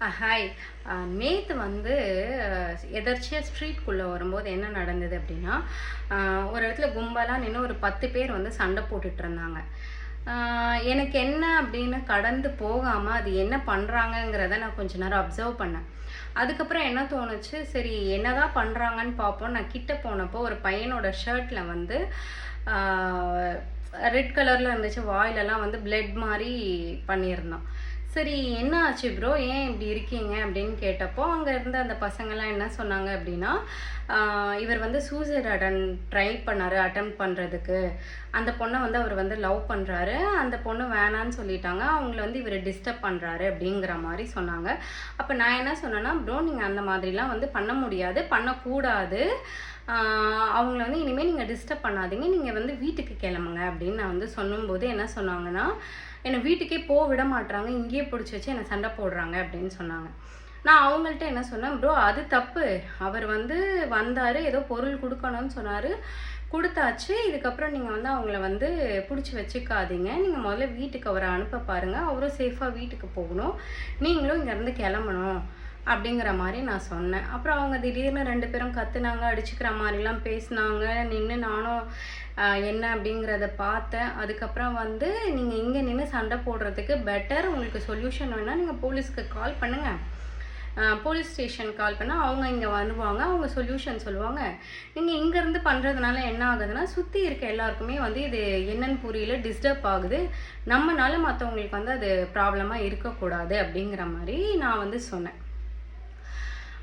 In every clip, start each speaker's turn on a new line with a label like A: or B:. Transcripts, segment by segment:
A: Hi. நேற்று வந்து எதர்ச்சியாக ஸ்ட்ரீட்குள்ளே வரும்போது என்ன நடந்தது அப்படின்னா, ஒரு இடத்துல கும்பலாக நின்று ஒரு 10 பேர் வந்து சண்டை போட்டுட்டு இருந்தாங்க. எனக்கு என்ன அப்படின்னு கடந்து போகாமல் அது என்ன பண்ணுறாங்கங்கிறத நான் கொஞ்ச நேரம் அப்சர்வ் பண்ணேன். அதுக்கப்புறம் என்ன தோணுச்சு, சரி என்னதான் பண்ணுறாங்கன்னு பார்ப்போம். நான் கிட்ட போனப்போ ஒரு பையனோட ஷர்ட்டில் வந்து ரெட் கலரில் இருந்துச்சு. வாயிலெல்லாம் வந்து பிளட் மாதிரி பண்ணியிருந்தான். சரி என்ன ஆச்சு ப்ரோ, ஏன் இப்படி இருக்கீங்க அப்படின்னு கேட்டப்போ, அங்கே இருந்த அந்த பசங்கள்லாம் என்ன சொன்னாங்க அப்படின்னா, இவர் வந்து சூசைட் ட்ரை பண்ணார் அட்டம் பண்ணுறதுக்கு. அந்த பொண்ணை வந்து அவர் வந்து லவ் பண்ணுறாரு. அந்த பொண்ணு வேணான்னு சொல்லிட்டாங்க. அவங்கள வந்து இவர் டிஸ்டர்ப் பண்ணுறாரு அப்படிங்கிற மாதிரி சொன்னாங்க. அப்போ நான் என்ன சொன்னேன்னா, ப்ரோ நீங்கள் அந்த மாதிரிலாம் வந்து பண்ண முடியாது, பண்ணக்கூடாது. அவங்கள வந்து இனிமேல் நீங்கள் டிஸ்டர்ப் பண்ணாதீங்க, நீங்கள் வந்து வீட்டுக்கு கிளம்புங்க அப்படின்னு நான் வந்து சொல்லும்போது என்ன சொன்னாங்கன்னா, என்னை வீட்டுக்கே போக விட மாட்றாங்க, இங்கேயே பிடிச்சி வச்சு என்னை சண்டை போடுறாங்க அப்படின்னு சொன்னாங்க. நான் அவங்கள்ட்ட என்ன சொன்னேன், ப்ரோ அது தப்பு. அவர் வந்து வந்தார், ஏதோ பொருள் கொடுக்கணும்னு சொன்னார், கொடுத்தாச்சு. இதுக்கப்புறம் நீங்கள் வந்து அவங்கள வந்து பிடிச்சி வச்சுக்காதீங்க. நீங்கள் முதல்ல வீட்டுக்கு அவரை அனுப்ப பாருங்கள், அவரும் சேஃபாக வீட்டுக்கு போகணும், நீங்களும் இங்கேருந்து கிளம்பணும் அப்படிங்கிற மாதிரி நான் சொன்னேன். அப்புறம் அவங்க திடீர்னு 2 பேரும் கத்துனாங்க, அடிச்சுக்கிற மாதிரிலாம் பேசினாங்க. நின்று நானும் என்ன அப்படிங்கிறத பார்த்தேன். அதுக்கப்புறம் வந்து நீங்கள் இங்கே நின்று சண்டை போடுறதுக்கு பெட்டர், உங்களுக்கு சொல்யூஷன் வேணால் நீங்கள் போலீஸ்க்கு கால் பண்ணுங்கள். போலீஸ் ஸ்டேஷன் கால் பண்ணால் அவங்க இங்கே வருவாங்க, அவங்க சொல்யூஷன் சொல்லுவாங்க. நீங்கள் இங்கேருந்து பண்ணுறதுனால என்ன ஆகுதுன்னா, சுற்றி இருக்க எல்லாருக்குமே வந்து இது என்னன்னு புரியல, டிஸ்டர்ப் ஆகுது. நம்மனால மற்றவங்களுக்கு வந்து அது ப்ராப்ளமாக இருக்கக்கூடாது அப்படிங்கிற மாதிரி நான் வந்து சொன்னேன்.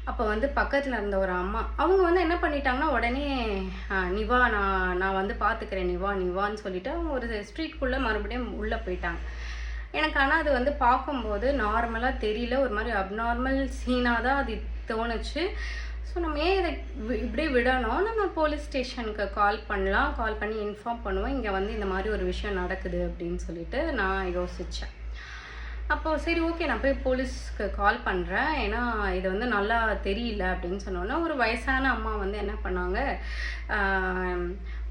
A: அப்போ வந்து பக்கத்தில் இருந்த ஒரு அம்மா, அவங்க வந்து என்ன பண்ணிட்டாங்கன்னா, உடனே நிவா நான் வந்து பார்த்துக்கிறேன், நிவான்னு சொல்லிட்டு அவங்க ஒரு ஸ்ட்ரீட்குள்ளே மறுபடியும் உள்ளே போயிட்டாங்க. எனக்கு ஆனால் அது வந்து பார்க்கும்போது நார்மலாக தெரியல, ஒரு மாதிரி அப்நார்மல் சீனாக தான் அது தோணுச்சு. ஸோ நம்ம ஏன் இதை இப்படியே விடணும், நம்ம போலீஸ் ஸ்டேஷனுக்கு கால் பண்ணலாம், கால் பண்ணி இன்ஃபார்ம் பண்ணுவோம், இங்கே வந்து இந்த மாதிரி ஒரு விஷயம் நடக்குது அப்படின்னு சொல்லிட்டு நான் யோசித்தேன். அப்போது சரி ஓகே, நான் போய் போலீஸ்க்கு கால் பண்ணுறேன், ஏன்னா இது வந்து நல்லா தெரியல அப்படின்னு சொன்னோன்னா, ஒரு வயசான அம்மா வந்து என்ன பண்ணாங்க,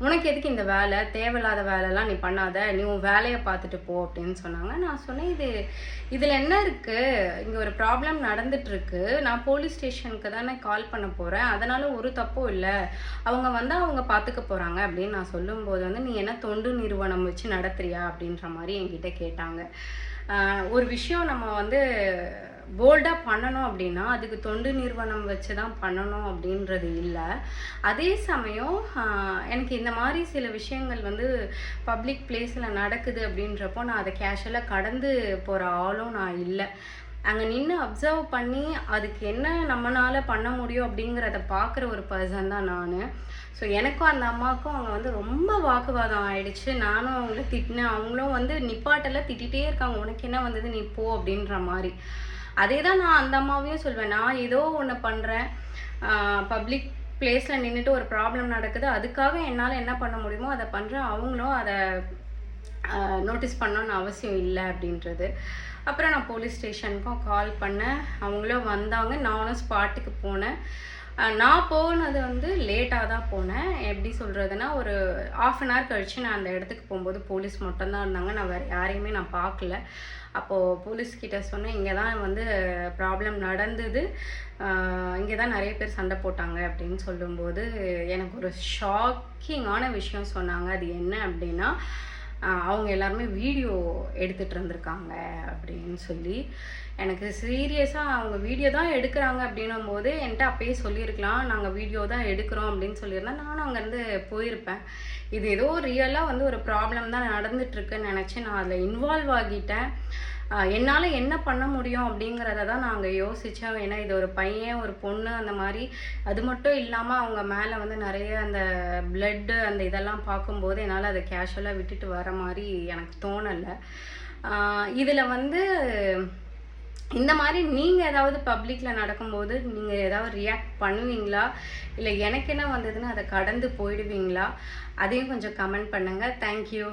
A: உனக்கு எதுக்கு இந்த வேலை, தேவையில்லாத வேலைலாம் நீ பண்ணாத, நீ உன் வேலையை பார்த்துட்டு போ அப்படின்னு சொன்னாங்க. நான் சொன்னேன், இதில் என்ன இருக்குது, இங்கே ஒரு ப்ராப்ளம் நடந்துகிட்ருக்கு, நான் போலீஸ் ஸ்டேஷனுக்கு தானே கால் பண்ண போகிறேன், அதனால் ஒரு தப்பும் இல்லை, அவங்க வந்து அவங்க பார்த்துக்க போகிறாங்க அப்படின்னு நான் சொல்லும்போது வந்து, நீ என்ன தொண்டு நிறுவனம் வச்சு நடத்துறியா அப்படின்ற மாதிரி என்கிட்ட கேட்டாங்க. ஒரு விஷயம் நம்ம வந்து போல்டாக பண்ணணும் அப்படின்னா, அதுக்கு தொண்டு நிறுவனம் வச்சு தான் பண்ணணும் அப்படின்றது இல்லை. அதே சமயம் எனக்கு இந்த மாதிரி சில விஷயங்கள் வந்து பப்ளிக் பிளேஸில் நடக்குது அப்படின்றப்போ, நான் அதை கேஷுவலாக கடந்து போகிற ஆளும் நான் இல்லை. அங்கே நின்று அப்சர்வ் பண்ணி அதுக்கு என்ன நம்மளால் பண்ண முடியும் அப்படிங்கிறத பார்க்குற ஒரு பர்சன் தான் நான். ஸோ எனக்கும் அந்த அம்மாவுக்கும் அவங்க வந்து ரொம்ப வாக்குவாதம் ஆயிடுச்சு. நானும் அவங்கள திட்டினேன், அவங்களும் வந்து நிப்பாட்டெல்லாம் திட்டிகிட்டே இருக்காங்க, உனக்கு என்ன வந்தது நீ போ அப்படின்ற மாதிரி. அதே தான் நான் அந்த அம்மாவையும் சொல்வேன், நான் ஏதோ ஒன்று பண்ணுறேன், பப்ளிக் பிளேஸில் நின்றுட்டு ஒரு ப்ராப்ளம் நடக்குது, அதுக்காக என்னால் என்ன பண்ண முடியுமோ அதை பண்ணுறேன், அவங்களும் அதை நோட்டீஸ் பண்ணணுன்னு அவசியம் இல்லை அப்படின்றது. அப்புறம் நான் போலீஸ் ஸ்டேஷனுக்கும் கால் பண்ணேன், அவங்களும் வந்தாங்க, நானும் ஸ்பாட்டுக்கு போனேன். நான் போனது வந்து லேட்டாக தான் போனேன். எப்படி சொல்கிறதுனா, ஒரு 1/2 அன் ஹவர் கழித்து நான் அந்த இடத்துக்கு போகும்போது போலீஸ் மட்டும்தான் இருந்தாங்க, நான் வேறு யாரையுமே நான் பார்க்கல. அப்போது போலீஸ்கிட்ட சொன்னேன், இங்கே தான் வந்து ப்ராப்ளம் நடந்தது, இங்கே தான் நிறைய பேர் சண்டை போட்டாங்க அப்படின்னு சொல்லும்போது எனக்கு ஒரு ஷாக்கிங்கான விஷயம் சொன்னாங்க. அது என்ன அப்படின்னா, அவங்க எல்லாருமே வீடியோ எடுத்துகிட்டு இருந்திருக்காங்க அப்படின்னு சொல்லி. எனக்கு சீரியஸாக அவங்க வீடியோ தான் எடுக்கிறாங்க அப்படின்னும் போது என்கிட்ட அப்பயே சொல்லியிருக்கலாம், நாங்கள் வீடியோ தான் எடுக்கிறோம் அப்படின்னு சொல்லியிருந்தேன், நானும் அங்கேருந்து போயிருப்பேன். இது ஏதோ ரியலாக வந்து ஒரு ப்ராப்ளம் தான் நடந்துகிட்ருக்குன்னு நினச்சி நான் அதில் இன்வால்வ் ஆகிட்டேன். என்னால் என்ன பண்ண முடியும் அப்படிங்கிறத தான் நாங்கள் யோசித்தோம். ஏன்னா இது ஒரு பையன் ஒரு பொண்ணு அந்த மாதிரி, அது மட்டும் இல்லாமல் அவங்க மேலே வந்து நிறைய அந்த பிளட்டு அந்த இதெல்லாம் பார்க்கும்போது என்னால் அதை கேஷுவலாக விட்டுட்டு வர மாதிரி எனக்கு தோணலை. இதில் வந்து இந்த மாதிரி நீங்கள் ஏதாவது பப்ளிக்கில் நடக்கும்போது நீங்கள் ஏதாவது ரியாக்ட் பண்ணுவீங்களா, இல்லை எனக்கு என்ன வந்ததுன்னு அதை கடந்து போயிடுவீங்களா, அதையும் கொஞ்சம் கமெண்ட் பண்ணுங்கள். தேங்க்யூ.